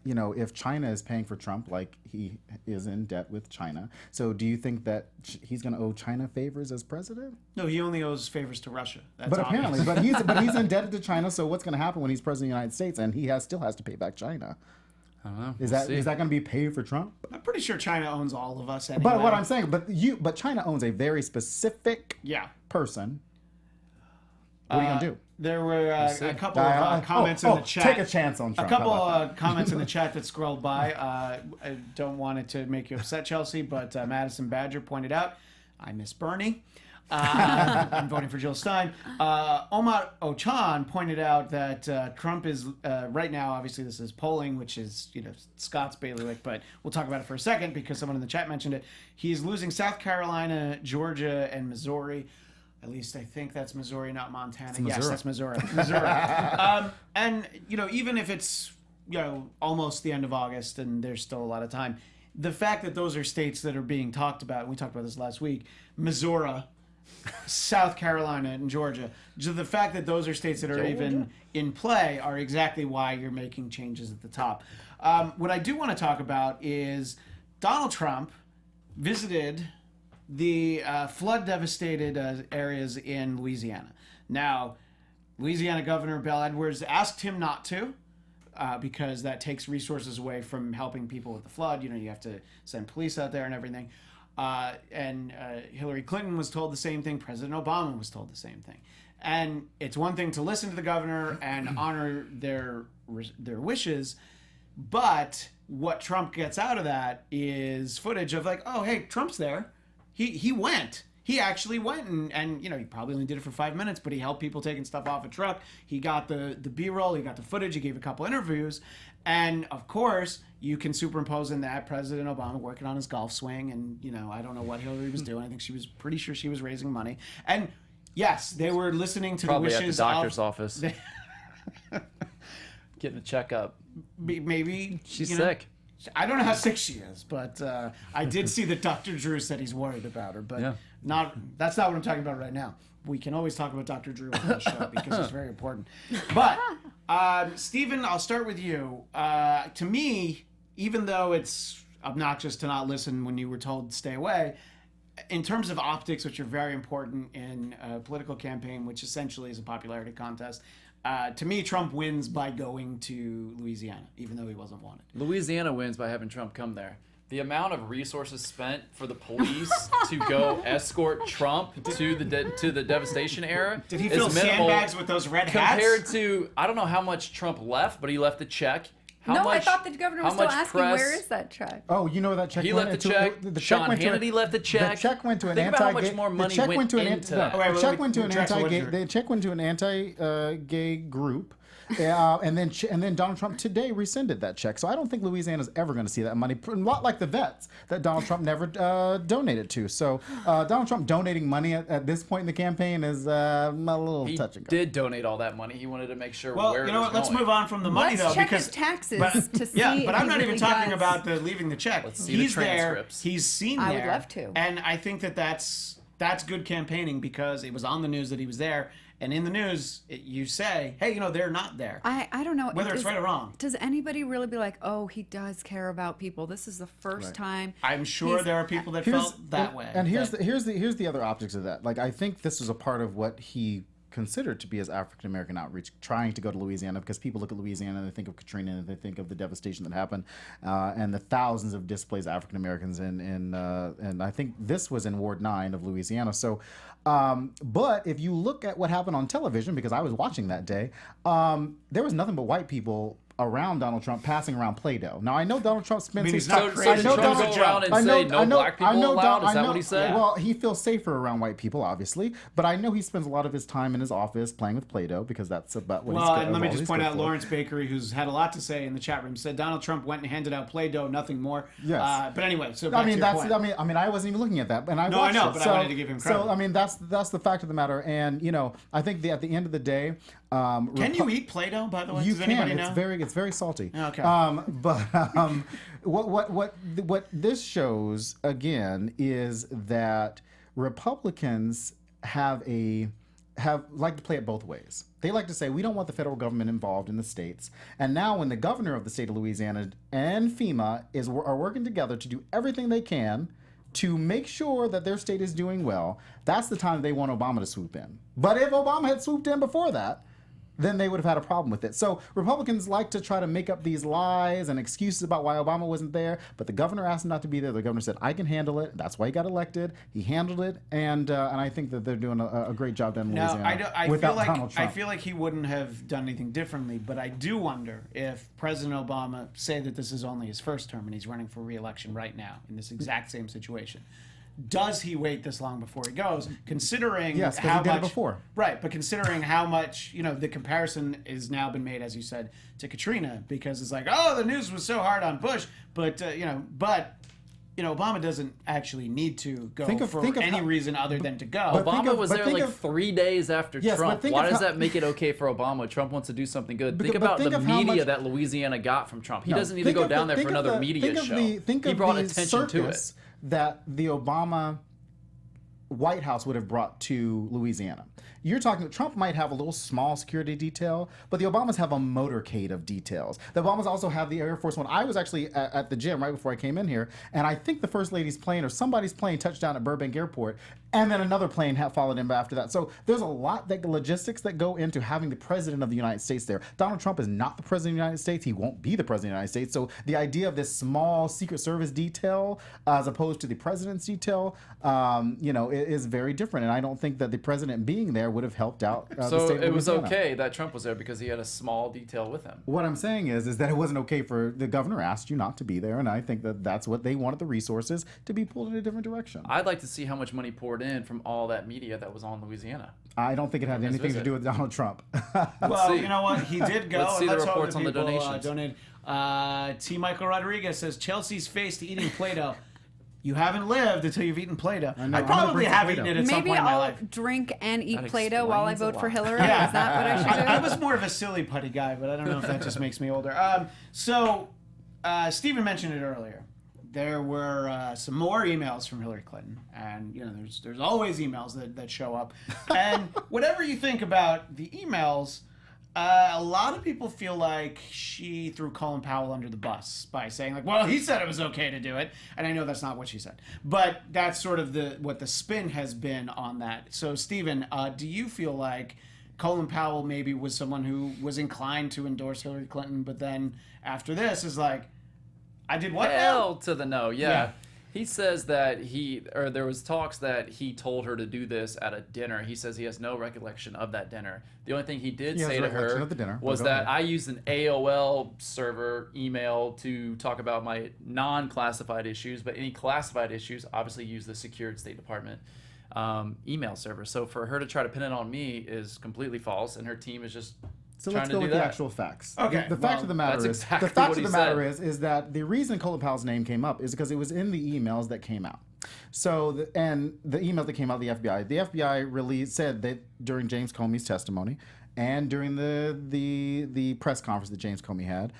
if China is paying for Trump, like he is in debt with China, so do you think that he's going to owe China favors as president? No, he only owes favors to Russia. That's But obvious. apparently, but he's indebted to China. So what's going to happen when he's president of the United States and he still has to pay back China? I don't know. Is that going to be paid for Trump? I'm pretty sure China owns all of us anyway. But what I'm saying, but China owns a very specific person. What are you going to do? There were a couple of comments in the chat. Take a chance on Trump. A couple of comments in the chat that scrolled by. I don't want it to make you upset, Chelsea, but Madison Badger pointed out, I miss Bernie. I'm voting for Jill Stein. Omar Ochan pointed out that Trump is, right now, obviously this is polling, which is, Scott's bailiwick, but we'll talk about it for a second because someone in the chat mentioned it. He's losing South Carolina, Georgia, and Missouri. At least I think that's Missouri, not Montana. Yes, that's Missouri. And, even if it's, almost the end of August and there's still a lot of time, the fact that those are states that are being talked about, and we talked about this last week, Missouri, South Carolina, and Georgia, the fact that those are states that are even in play are exactly why you're making changes at the top. What I do want to talk about is Donald Trump visited the flood-devastated areas in Louisiana. Now, Louisiana Governor Bill Edwards asked him not to. because that takes resources away from helping people with the flood. You know, you have to send police out there and everything. And Hillary Clinton was told the same thing. President Obama was told the same thing. And it's one thing to listen to the governor and honor their wishes, but what Trump gets out of that is footage of like, oh, hey, Trump's there. He went. He actually went and you know, he probably only did it for 5 minutes, but he helped people taking stuff off a truck. He got the B-roll. He got the footage. He gave a couple interviews. And, of course, you can superimpose in that President Obama working on his golf swing. And, you know, I don't know what Hillary was doing. I think she was pretty sure she was raising money. And, yes, they were listening to probably the wishes at the doctor's office. Getting a checkup. Maybe. She's sick. I don't know how sick she is, but I did see that Dr. Drew said he's worried about her. But that's not what I'm talking about right now. We can always talk about Dr. Drew on the show because it's very important. But, Stephen, I'll start with you. To me, even though it's obnoxious to not listen when you were told to stay away, in terms of optics, which are very important in a political campaign, which essentially is a popularity contest, to me, Trump wins by going to Louisiana, even though he wasn't wanted. Louisiana wins by having Trump come there. The amount of resources spent for the police to go escort Trump to the devastation era. Did he fill sandbags with those red hats? Compared to, I don't know how much Trump left, but he left a check. I thought the governor was still asking, where is that check? Oh, you know where that check he went? He left the check. Sean Hannity left the check. The check went to an Think about how much more money went into that. The check went to an anti-gay group. And then Donald Trump today rescinded that check. So I don't think Louisiana's ever going to see that money. A lot like the vets that Donald Trump never donated to. So Donald Trump donating money at this point in the campaign is a little touch and go. He did donate all that money. He wanted to make sure where it was going. Well, you know what? Let's move on from the money, Let's though. check his taxes to see but I'm not if he even talking does. about the leaving the check. Let's see He's the transcripts. There. He's seen there. I would love to. And I think that's good campaigning because it was on the news that he was there. And in the news, you say, hey, you know, they're not there. I don't know. Whether it's right or wrong. Does anybody really be like, oh, he does care about people? This is the first time. I'm sure there are people that felt that way. And here's the other optics of that. Like, I think this was a part of what he considered to be his African American outreach, trying to go to Louisiana, because people look at Louisiana and they think of Katrina and they think of the devastation that happened and the thousands of displaced African Americans and I think this was in Ward 9 of Louisiana. So, but if you look at what happened on television, because I was watching that day, there was nothing but white people around Donald Trump passing around Play-Doh. Now I know Donald Trump spends his time. So did Trump go around and say no black people allowed? Is that what he said? Well, he feels safer around white people, obviously, but I know he spends a lot of his time in his office playing with Play-Doh because that's about what he's good for. Well, and let me just point out Lawrence Bakery, who's had a lot to say in the chat room, said Donald Trump went and handed out Play-Doh, nothing more. Yes. But anyway, so back to your point. I mean, I wasn't even looking at that, and I watched know, it. but So, I wanted to give him credit. So I mean, that's the fact of the matter, and you know, I think at the end of the day, can you eat Play-Doh? By the way, you does anybody can. know? It's very salty. Okay. What this shows again is that Republicans like to play it both ways. They like to say, we don't want the federal government involved in the states. And now when the governor of the state of Louisiana and FEMA are working together to do everything they can to make sure that their state is doing well, that's the time they want Obama to swoop in. But if Obama had swooped in before that, then they would have had a problem with it. So Republicans like to try to make up these lies and excuses about why Obama wasn't there, but the governor asked him not to be there. The governor said, I can handle it. That's why he got elected. He handled it, and I think that they're doing a great job down in Louisiana without Donald Trump. I feel like he wouldn't have done anything differently, but I do wonder if President Obama, say that this is only his first term and he's running for re-election right now in this exact same situation, does he wait this long before he goes? Considering yes, how he did much, it before. Right, but considering how much, you know, the comparison has now been made, as you said, to Katrina, because it's like, oh, the news was so hard on Bush, but Obama doesn't actually need to go for any reason other than to go. Obama was there like 3 days after Trump. Why does that make it okay for Obama? Trump wants to do something good. Think about the media that Louisiana got from Trump. He doesn't need to go down there for another media show. He brought attention to it. That the Obama White House would have brought to Louisiana. you're talking, Trump might have a little small security detail, but the Obamas have a motorcade of details. The Obamas also have the Air Force One. I was actually at the gym right before I came in here, and I think the First Lady's plane or somebody's plane touched down at Burbank Airport, and then another plane followed him after that. So there's a lot that logistics that go into having the president of the United States there. Donald Trump is not the president of the United States. He won't be the president of the United States. So the idea of this small Secret Service detail as opposed to the president's detail, is very different. And I don't think that the president being there would have helped out. So it was okay that Trump was there because he had a small detail with him. What I'm saying is that it wasn't okay for the governor asked you not to be there, and I think that that's what they wanted the resources to be pulled in a different direction. I'd like to see how much money poured in from all that media that was on Louisiana. I don't think it had anything to do with Donald Trump. Well, you know what? He did go. Let's see the reports on the donations. donations. T. Michael Rodriguez says Chelsea's face to eating Play-Doh. You haven't lived until you've eaten Play-Doh. I probably have eaten it at some point in my life. Maybe I'll drink and eat Play-Doh while I vote for Hillary. Yeah. Is that what I should do? I was more of a silly putty guy, but I don't know if that just makes me older. Stephen mentioned it earlier. There were some more emails from Hillary Clinton, and there's always emails that show up. And whatever you think about the emails, a lot of people feel like she threw Colin Powell under the bus by saying, like, well, he said it was okay to do it. And I know that's not what she said. But that's sort of what the spin has been on that. So, Stephen, do you feel like Colin Powell maybe was someone who was inclined to endorse Hillary Clinton, but then after this is like, I did what? Hell to the no, yeah. He says that there was talks that he told her to do this at a dinner. He says he has no recollection of that dinner. The only thing he did say to her was that I used an AOL server email to talk about my non-classified issues, but any classified issues obviously use the secured State Department email server. So for her to try to pin it on me is completely false, and her team is just So let's go with the actual facts. Okay. The fact of the matter is that the reason Colin Powell's name came up is because it was in the emails that came out. So the emails that came out of the FBI said that during James Comey's testimony and during the press conference that James Comey had,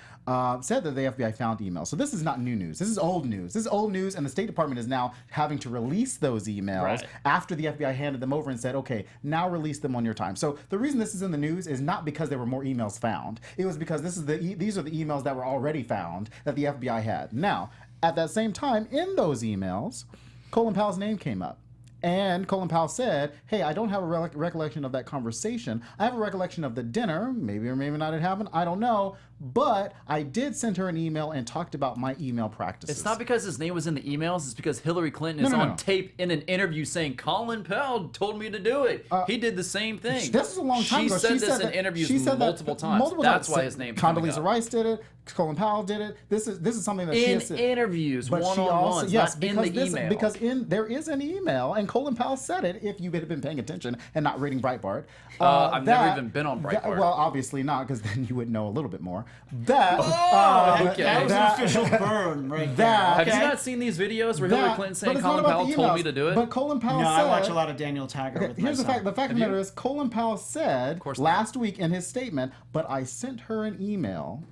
said that the FBI found emails. So this is not new news. This is old news. This is old news, and the State Department is now having to release those emails after the FBI handed them over and said, okay, now release them on your time. So the reason this is in the news is not because there were more emails found. It was because these are the emails that were already found that the FBI had. Now, at that same time, in those emails, Colin Powell's name came up. And Colin Powell said, hey, I don't have a recollection of that conversation. I have a recollection of the dinner. Maybe or maybe not it happened. I don't know. But I did send her an email and talked about my email practices. It's not because his name was in the emails. It's because Hillary Clinton is on tape in an interview saying, Colin Powell told me to do it. He did the same thing. This was a long time ago. She said this in interviews multiple times. That's why his name came up. Condoleezza Rice did it. Colin Powell did it. This is something that she has said. In interviews, one-on-ones, not in the email. Because there is an email, and Colin Powell said it, if you had been paying attention and not reading Breitbart. I've never even been on Breitbart. Well, obviously not, because then you would know a little bit more. That was an official burn right there. Have you not seen these videos where Hillary Clinton saying Colin Powell told me to do it? But Colin Powell said... I watch a lot of Daniel Taggart with here's my son. the fact of the matter is, Colin Powell said last week in his statement, but I sent her an email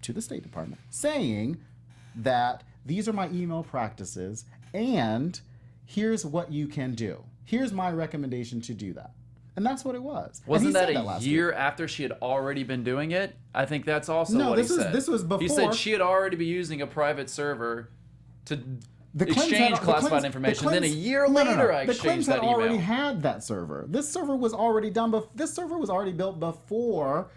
to the State Department saying that these are my email practices and here's what you can do. Here's my recommendation to do that. And that's what it was. Wasn't that a year after she had already been doing it? I think that's also what he said. This was before. He said she had already been using a private server to exchange classified information. Then a year later, I exchanged that email. The Clintons had already had that server. This server was already done. This server was already built before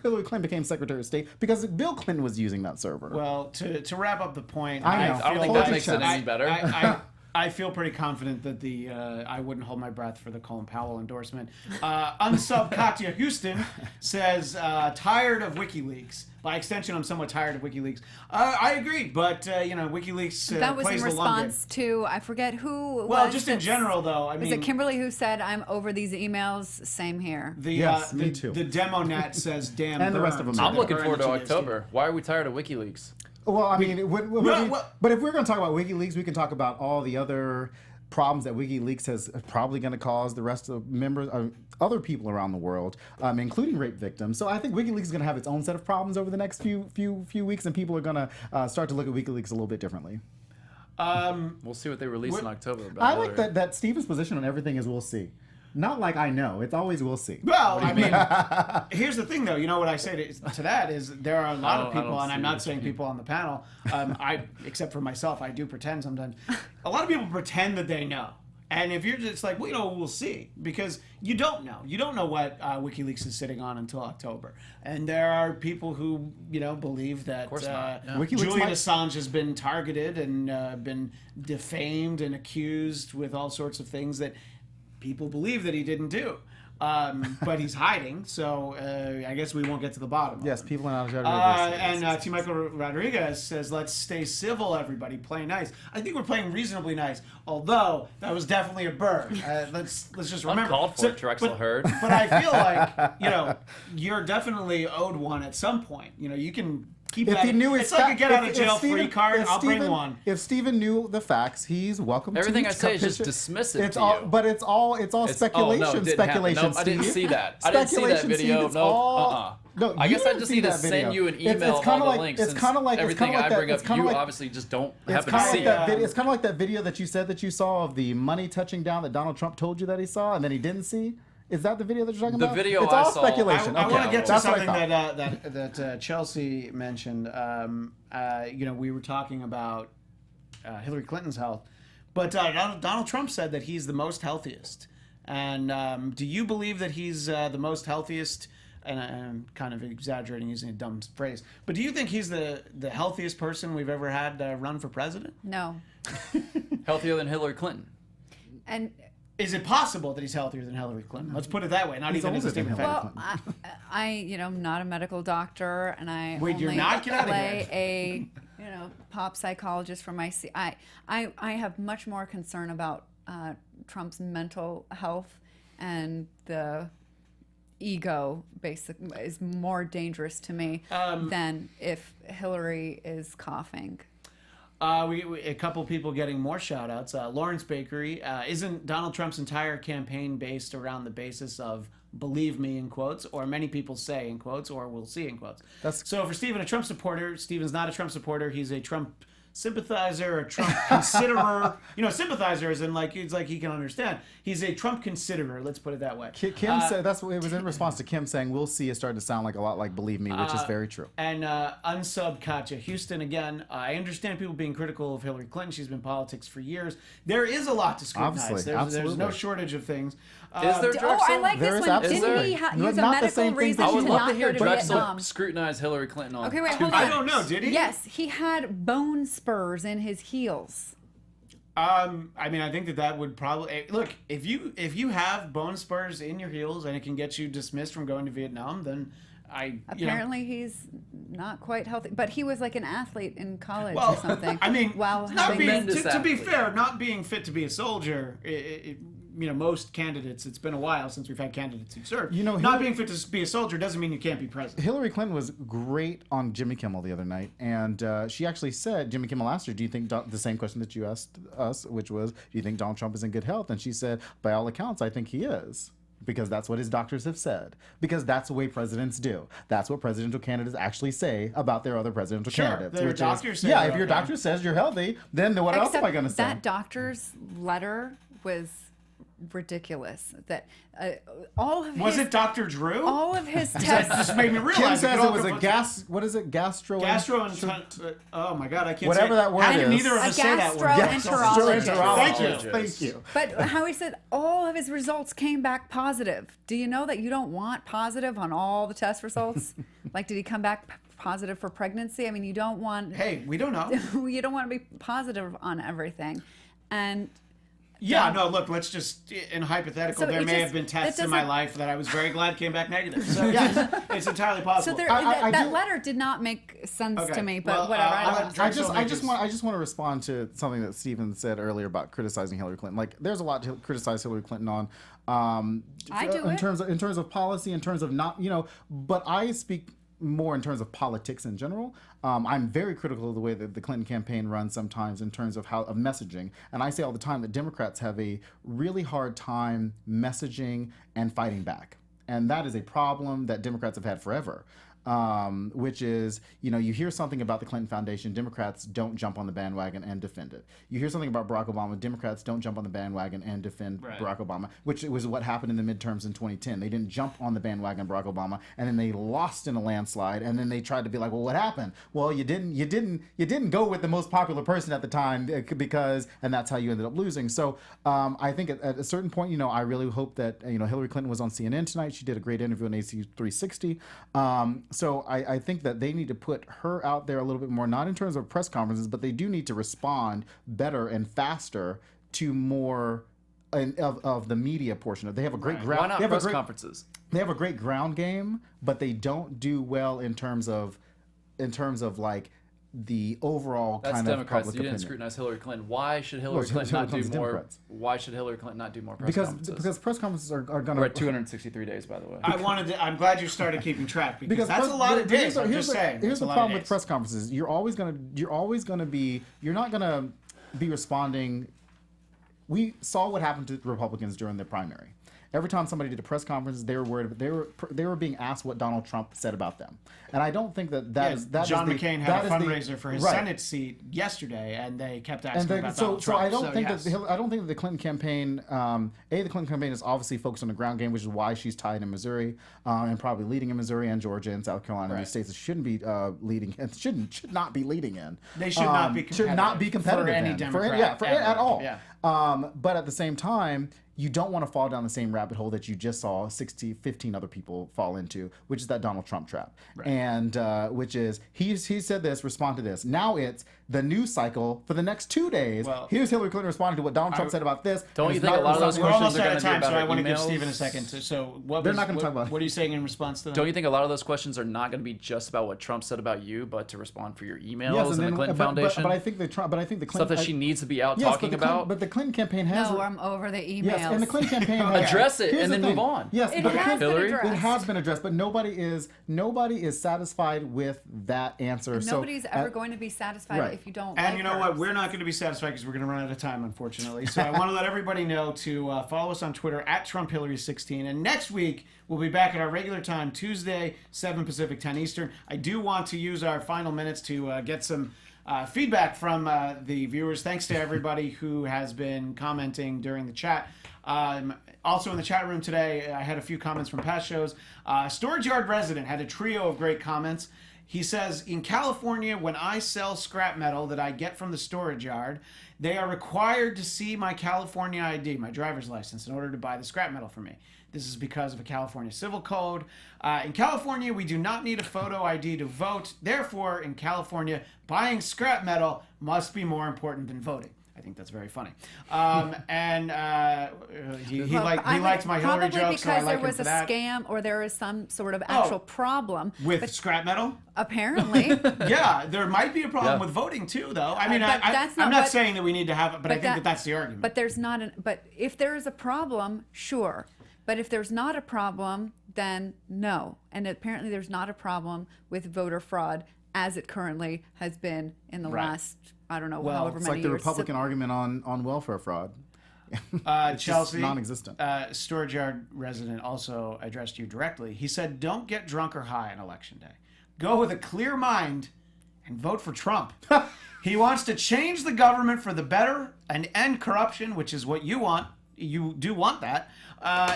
Hillary Clinton became Secretary of State because Bill Clinton was using that server. Well, to wrap up the point, I don't think that makes it any better. I feel pretty confident that I wouldn't hold my breath for the Colin Powell endorsement. Unsub Katya Houston says, tired of WikiLeaks. By extension, I'm somewhat tired of WikiLeaks. I agree, but WikiLeaks that was plays in the long game. response to, I forget who. Well, just in general, though. I mean, is it Kimberly who said, "I'm over these emails"? Same here. Yes, me too. The DemoNet says, "Damn." And the rest of them. I'm looking forward to October. Why are we tired of WikiLeaks? Well, I mean, but if we're going to talk about WikiLeaks, we can talk about all the other problems that WikiLeaks has probably going to cause the rest of members, other people around the world, including rape victims. So I think WikiLeaks is going to have its own set of problems over the next few weeks, and people are going to start to look at WikiLeaks a little bit differently. We'll see what they release in October. I like that Stephen's position on everything is we'll see. Not like I know. It's always we'll see. Well, I mean, here's the thing, though. You know what I say to that is there are a lot of people, and I'm not saying people on the panel. Except for myself, I do pretend sometimes. A lot of people pretend that they know. And if you're just like, well, you know, we'll see, because you don't know. You don't know what WikiLeaks is sitting on until October. And there are people who, you know, believe that Julian Assange has been targeted and been defamed and accused with all sorts of things that people believe that he didn't do. But he's hiding, so I guess we won't get to the bottom. Yes, of it. people are not And T. Michael Rodriguez says, let's stay civil, everybody. Play nice. I think we're playing reasonably nice, although that was definitely a bird. Let's just remember. Uncalled for, Drexel Heard. But I feel like, you know, you're definitely owed one at some point. You know, you can keep if that. he knew it's like a get out of jail free card. I'll bring one. If Steven knew the facts, he's welcome. Everything to I say is just dismissive. It's all, but it's all speculation. Speculation. Nope, I didn't see that. I didn't see that video. No, I guess I just need to send you an email of all the links. It's kind of like everything I bring up. You obviously just don't happen to see it. It's kind of like that video that you said that you saw of the money touching down that Donald Trump told you that he saw and then he didn't see. Is that the video that you're talking about? The video it's I all saw. Speculation. I want to get to something that Chelsea mentioned. You know, we were talking about Hillary Clinton's health, but Donald Trump said that he's the most healthiest. And do you believe that he's the most healthiest? And I'm kind of exaggerating using a dumb phrase, but do you think he's the healthiest person we've ever had run for president? No. Healthier than Hillary Clinton. And is it possible that he's healthier than Hillary Clinton? Let's put it that way. Not even as a statement. Well, I you know, I'm not a medical doctor, and I wait. You're not? Get out of here. A pop psychologist from my. I have much more concern about Trump's mental health, and the ego is more dangerous to me than if Hillary is coughing. A couple people getting more shout outs. Lawrence Bakery. Isn't Donald Trump's entire campaign based around the basis of believe me in quotes, or many people say in quotes, or we'll see in quotes? So for Stephen, a Trump supporter, Stephen's not a Trump supporter. He's a Trump sympathizer, a Trump considerer. You know, sympathizer is in like it's like he can understand. He's a Trump considerer. Let's put it that way. Kim said that's what it was in response to Kim saying we'll see. It started to sound like a lot like believe me, which is very true. And unsub Katja Houston again. I understand people being critical of Hillary Clinton. She's been in politics for years. There is a lot to scrutinize. There's no shortage of things. Is there, Drexel? I like this one. Didn't he use a medical reason I would to love not to hear go to Drexel Vietnam? scrutinize Hillary Clinton on. Okay, wait, hold on. I don't know. Did he? Yes, he had bone spurs in his heels. I mean, I think that would probably look if you have bone spurs in your heels and it can get you dismissed from going to Vietnam, then apparently he's not quite healthy, but he was like an athlete in college or something. I mean, to be athlete. fair, not being fit to be a soldier. You know, most candidates, it's been a while since we've had candidates who served. You know, not being fit to be a soldier doesn't mean you can't be president. Hillary Clinton was great on Jimmy Kimmel the other night, and she actually said, Jimmy Kimmel asked her, do you think, the same question that you asked us, which was, do you think Donald Trump is in good health? And she said, by all accounts, I think he is. Because that's what his doctors have said. Because that's the way presidents do. That's what presidential candidates actually say about their other presidential candidates. Their doctors say if your doctor says you're healthy, then what else am I going to say? That doctor's letter was ridiculous. That was it Dr. Drew? All of his tests just made me realize. Kim says it was a what is it? Gastro. Oh my God, I can't. Whatever say that word how is. did neither of us say that word? Gastroenterologist. Thank you. But how he said all of his results came back positive. Do you know that you don't want positive on all the test results? Like, did he come back positive for pregnancy? I mean, you don't want. Hey, we don't know. You don't want to be positive on everything, and. Yeah, no, look, let's just, in hypothetical, there may have been tests in my life that I was very glad came back negative. So, yes, it's entirely possible. So that letter did not make sense to me, but whatever. I just want to respond to something that Stephen said earlier about criticizing Hillary Clinton. Like, there's a lot to criticize Hillary Clinton on. I do in terms of policy, in terms of not, but I speak more in terms of politics in general. I'm very critical of the way that the Clinton campaign runs sometimes in terms of of messaging. And I say all the time that Democrats have a really hard time messaging and fighting back. And that is a problem that Democrats have had forever. which is, you hear something about the Clinton Foundation, Democrats don't jump on the bandwagon and defend it. You hear something about Barack Obama, Democrats don't jump on the bandwagon and defend Barack Obama, which was what happened in the midterms in 2010. They didn't jump on the bandwagon of Barack Obama, and then they lost in a landslide, and then they tried to be like, well, what happened? Well, you didn't go with the most popular person at the time and that's how you ended up losing. So I think at a certain point, I really hope that, Hillary Clinton was on CNN tonight. She did a great interview on AC 360. So I think that they need to put her out there a little bit more, not in terms of press conferences, but they do need to respond better and faster to more of the media portion. They have a great ground. Why not press conferences? They have a great ground game, but they don't do well in terms of like the overall That's kind Democrats. of public You didn't opinion. scrutinize Hillary Clinton. Why should Hillary Clinton not do more? Democrats. Why should Hillary Clinton not do more press conferences? Because press conferences are going to. We're at 263 days, by the way. I'm glad you started keeping track because that's a lot of days. I'm just saying. Here's the problem with press conferences. You're not gonna be responding. We saw what happened to Republicans during the primary. Every time somebody did a press conference, they were worried. They were being asked what Donald Trump said about them, and I don't think that John McCain had a fundraiser for his Senate seat yesterday, and they kept asking about Donald Trump. So I don't think that the Clinton campaign. The Clinton campaign is obviously focused on the ground game, which is why she's tied in Missouri and probably leading in Missouri and Georgia and South Carolina, these states that shouldn't be leading and should not be leading in. They should not be competitive. Should not be competitive for any Democrat at all. Yeah. But at the same time, you don't want to fall down the same rabbit hole that you just saw 15 other people fall into, which is that Donald Trump trap. Right. And which is, he said this, respond to this. Now it's the news cycle for the next 2 days. Well, here's Hillary Clinton responding to what Donald Trump said about this. Don't you think a lot of those questions are going to be about so I want to give emails? Stephen a second. So they're not going to talk about. What are you saying in response to that? Don't you think a lot of those questions are not going to be just about what Trump said about you, but to respond for your emails and the Clinton Foundation? But I think the Clinton stuff that she needs to be out talking about. But the Clinton campaign has. No, I'm over the emails. Yes, and the Clinton campaign address it and then move on. Yes, it has been addressed. It has been addressed, but nobody is satisfied with that answer. And nobody's ever going to be satisfied if you don't. And you know what? We're not going to be satisfied because we're going to run out of time, unfortunately. So I want to let everybody know to follow us on Twitter at TrumpHillary16. And next week we'll be back at our regular time, Tuesday, 7 Pacific, 10 Eastern. I do want to use our final minutes to get some feedback from the viewers. Thanks to everybody who has been commenting during the chat. Also in the chat room today, I had a few comments from past shows. Storage Yard Resident had a trio of great comments. He says, in California, when I sell scrap metal that I get from the storage yard, they are required to see my California ID, my driver's license, in order to buy the scrap metal from me. This is because of a California civil code. In California, we do not need a photo ID to vote. Therefore, in California, buying scrap metal must be more important than voting. I think that's very funny. And he liked my Hillary joke, so I like him for that. Probably because there was a scam or there is some sort of actual problem. With scrap metal? Apparently. Yeah, there might be a problem with voting too, though. I mean, I'm not saying that we need to have it, but I think that's the argument. But there's not but if there is a problem, sure. But if there's not a problem, then no. And apparently there's not a problem with voter fraud as it currently has been in the last, I don't know, however many years. It's like the Republican argument on welfare fraud. Chelsea, non-existent. Storage Yard Resident also addressed you directly. He said, don't get drunk or high on Election Day. Go with a clear mind and vote for Trump. He wants to change the government for the better and end corruption, which is what you want. You do want that.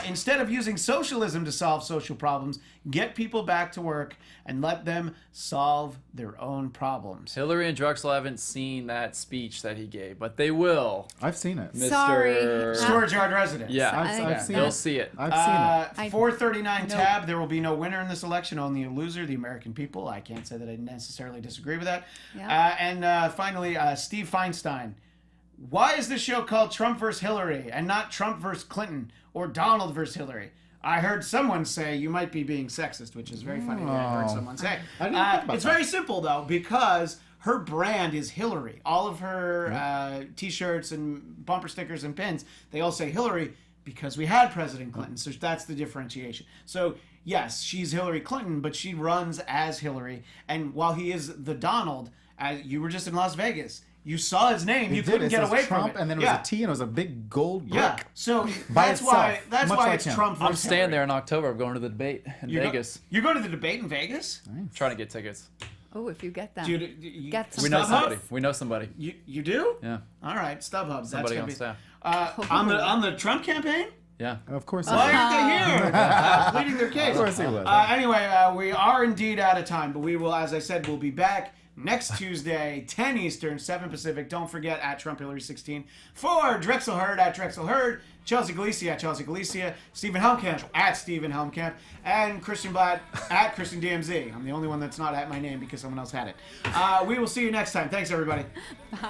Instead of using socialism to solve social problems, get people back to work and let them solve their own problems. Hillary and Drexel haven't seen that speech that he gave, but they will. I've seen it. Sorry. Storage Yard Resident. Yeah, I've seen it. They'll see it. I've seen it. 439 tab, there will be no winner in this election, only a loser, the American people. I can't say that I necessarily disagree with that. Yeah. And finally, Steve Feinstein. Why is this show called Trump vs. Hillary and not Trump vs. Clinton or Donald vs. Hillary? I heard someone say you might be being sexist, which is very funny. I heard someone say. It's very simple, though, because her brand is Hillary. All of her T-shirts and bumper stickers and pins, they all say Hillary because we had President Clinton. So that's the differentiation. So, yes, she's Hillary Clinton, but she runs as Hillary. And while he is the Donald, you were just in Las Vegas. you saw his name, you couldn't get away Trump, from it. And then it was a T, and it was a big gold brick. Yeah, so By that's itself, why much like it's him. Trump. I'm versus staying Hillary. there in October. I'm going to the debate in Vegas. You're going to the debate in Vegas? I'm trying to get tickets. Oh, if you get them. Get we know somebody. We know somebody. You do? Yeah. All right, StubHub. Somebody That's on be, staff. On the Trump campaign? Yeah. Of course. Why aren't they here? Pleading their case. Of course he was. Anyway, we are indeed out of time, but we will, as I said, we'll be back next Tuesday, 10 Eastern, 7 Pacific. Don't forget, at Trump Hillary 16. For Drexel Heard, at Drexel Heard. Chelsea Galicia, at Chelsea Galicia. Stephen Helmkamp, at Stephen Helmkamp. And Christian Bladt, at Christian DMZ. I'm the only one that's not at my name because someone else had it. We will see you next time. Thanks, everybody. Bye.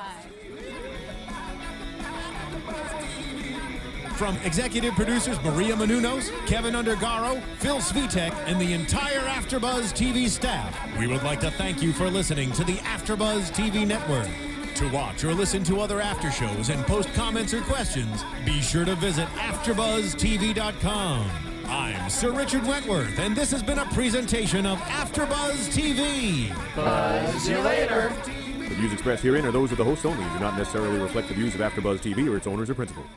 From executive producers Maria Menounos, Kevin Undergaro, Phil Svitek, and the entire AfterBuzz TV staff, we would like to thank you for listening to the AfterBuzz TV network. To watch or listen to other after shows and post comments or questions, be sure to visit AfterBuzzTV.com. I'm Sir Richard Wentworth, and this has been a presentation of AfterBuzz TV. Buzz you later. The views expressed herein are those of the hosts only and do not necessarily reflect the views of AfterBuzz TV or its owners or principals.